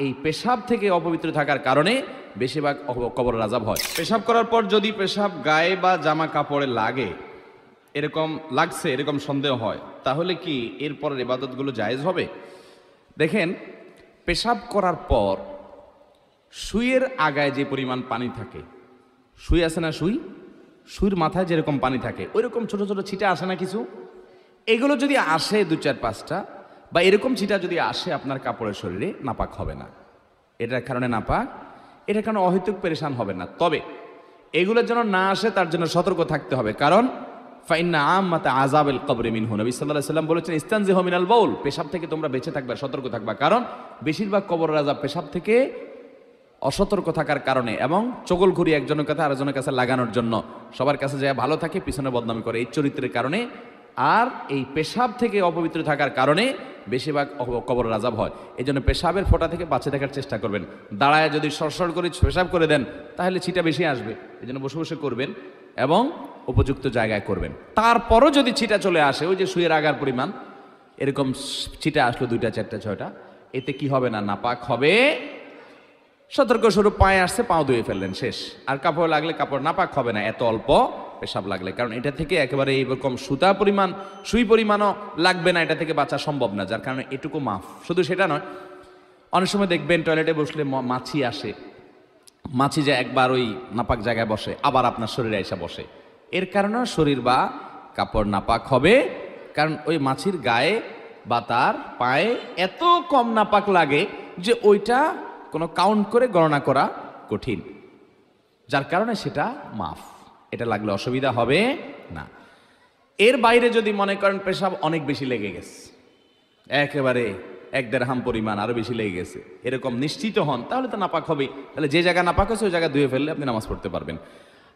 এই পেশাব থেকে অপবিত্র থাকার কারণে বেশিরভাগ কবরের আযাব হয়। পেশাব করার পর যদি পেশাব গায়ে বা জামা কাপড়ে লাগে, এরকম লাগছে এরকম সন্দেহ হয়, তাহলে কি এরপরের ইবাদতগুলো জায়েজ হবে? দেখেন, পেশাব করার পর সুইয়ের আগায় যে পরিমাণ পানি থাকে, সুই আছে না, সুইয়ের মাথায় যেরকম পানি থাকে ওইরকম ছোট ছোট ছিটা আসে না কিছু, এগুলো যদি আসে 2-4-5টা বা এরকম ছিটা যদি আসে আপনার কাপড়ের শরীরে, নাপাক হবে না। এটার কারণে নাপাক, এটার কারণে অহেতুক পেরেশান হবে না। তবে এগুলোর জন্য না আসে তার জন্য সতর্ক থাকতে হবে, কারণ ফাইন্না আম্মাতা আযাবিল কবরি মিনহু, নবী সাল্লাল্লাহু আলাইহি ওয়াসাল্লাম বলেছেন ইস্তানজিহু মিনাল বাউল, পেশাব থেকে তোমরা বেঁচে থাকবা, সতর্ক থাকবা, কারণ বেশিরভাগ কবরের আযাব পেশাব থেকে অসতর্ক থাকার কারণে এবং চগলখুরি একজনের কাছে আরেকজনের কাছে লাগানোর জন্য, সবার কাছে যায় ভালো থাকে পিছনে বদনামি করে, এই চরিত্রের কারণে আর এই পেশাব থেকে অপবিত্র থাকার কারণে বেশিরভাগ কবরের আযাব হয়। এই জন্য পেশাবের ফোঁটা থেকে বাঁচে থাকার চেষ্টা করবেন। দাঁড়ায় যদি সরসর করে পেশাব করে দেন তাহলে ছিটা বেশি আসবে, এই জন্য বসে বসে করবেন এবং উপযুক্ত জায়গায় করবেন। তারপরও যদি ছিটা চলে আসে, ওই যে সুইয়ের আগার পরিমাণ এরকম ছিটা আসলো 2-4-6টা, এতে কি হবে না, নাপাক হবে। সতর্ক স্বরূপ পায়ে আসছে, পাও ধুয়ে ফেললেন, শেষ। আর কাপড় লাগলে কাপড় নাপাক হবে না এত অল্প পেশাব লাগলে, কারণ এটা থেকে একেবারে এইরকম সুই পরিমাণও লাগবে না, এটা থেকে বাঁচা সম্ভব না, যার কারণে এটুকু মাফ। শুধু সেটা নয়, অনেক সময় দেখবেন টয়লেটে বসলে মাছি আসে, মাছি যে একবার ওই নাপাক জায়গায় বসে আবার আপনার শরীরে এসে বসে, এর কারণে শরীর বা কাপড় নাপাক হবে, কারণ ওই মাছির গায়ে বা তার পায়ে এত কম নাপাক লাগে যে ওইটা কোনো কাউন্ট করে গণনা করা কঠিন, যার কারণে সেটা মাফ, এটা লাগলে অসুবিধা হবে না। এর বাইরে যদি মনে করেন পেশাব অনেক বেশি লেগে গেছে, একেবারে 1 দেড়হাম পরিমাণ আরো বেশি লেগে গেছে, এরকম নিশ্চিত হন, তাহলে তো নাপাক হবে। তাহলে যে জায়গা নাপাক হয়েছে ওই জায়গা ধুয়ে ফেললে আপনি নামাজ পড়তে পারবেন।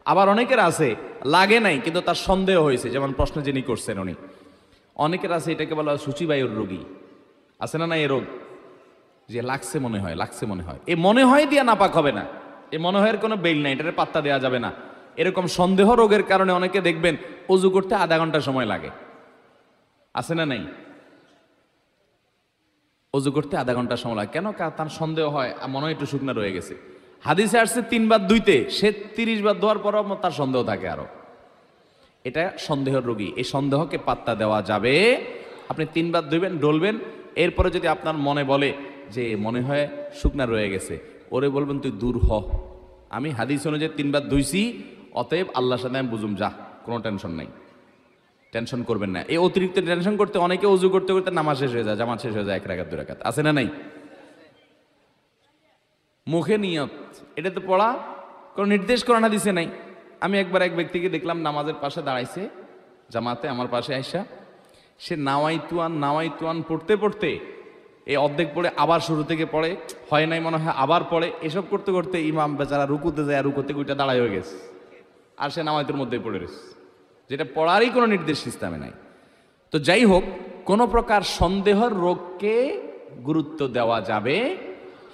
আবার অনেকের আছে লাগে নাই কিন্তু তার সন্দেহ হয়েছে, যেমন প্রশ্ন যিনি করছেন উনি, অনেকের আছে এটাকে বলা হয় সূচিবায়ুর রোগী, আছে না এই রোগ, যে লাগছে মনে হয়, এই মনে হয় দিয়া নাপাক হবে না, এই মনে হয় কোনো বেল নাই, এটার পাত্তা দেওয়া যাবে না। এরকম সন্দেহ রোগের কারণে অনেকে দেখবেন ওযু করতে আধা ঘন্টা সময় লাগে, আছে না নাই, ওযু করতে আধা ঘন্টা সময় লাগে কেন? তার সন্দেহ হয় মনে হয় একটু শুকনা রয়ে গেছে। হাদিসে আসছে 3 বার ধুইতে, সে 30 বার ধোয়ার পরও তার সন্দেহ থাকে আরো, এটা সন্দেহের রোগী, এই সন্দেহকে পাত্তা দেওয়া যাবে। আপনি 3 বার ধুইবেন, ডলবেন, এরপরে যদি আপনার মনে বলে যে মনে হয় শুকনা রয়ে গেছে, ওরে বলবেন তুই দূর হ, আমি হাদিস অনুযায়ী 3 বার ধুইছি, অতএব আল্লাহর সাথে আমি বুঝুম, যা, কোনো টেনশন নাই, টেনশন করবেন না। এই অতিরিক্ত টেনশন করতে অনেকে ওযু করতে করতে নামাজ শেষ হয়ে যায়, জামাত শেষ হয়ে যায় 1 রাকাত 2 রাকাত, আছে না নাই? মুখে নিয়ত, এটা তো পড়া কোনো নির্দেশ করানো দিছে নাই। আমি একবার এক ব্যক্তিকে দেখলাম নামাজের পাশে দাঁড়াইছে জামাতে, আমার পাশে আইসা, সে নাওয়াইতুয়ান পড়তে পড়তে এই অর্ধেক পড়ে আবার শুরু থেকে পড়ে, হয় নাই মনে হয় আবার পড়ে, এসব করতে করতে ইমাম বেচারা রুকুতে যায়, রুকুতে ওইটা দাঁড়াই হয়ে গেছে, আর সে নাওয়াইতুর মধ্যেই পড়ে রয়েছে, যেটা পড়ারই কোনো নির্দেশ ইসলামে নাই। তো যাই হোক, কোনো প্রকার সন্দেহের রোগকে গুরুত্ব দেওয়া যাবে।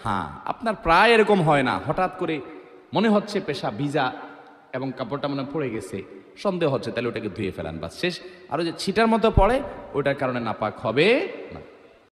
হ্যাঁ, আপনার প্রায় এরকম হয় না, হঠাৎ করে মনে হচ্ছে পেশা ভিজা এবং কাপড়টা মনে পড়ে গেছে, সন্দেহ হচ্ছে, তাহলে ওটাকে ধুয়ে ফেলান, বাস শেষ। আরও যে ছিটার মতো পড়ে ওইটার কারণে নাপাক হবে না।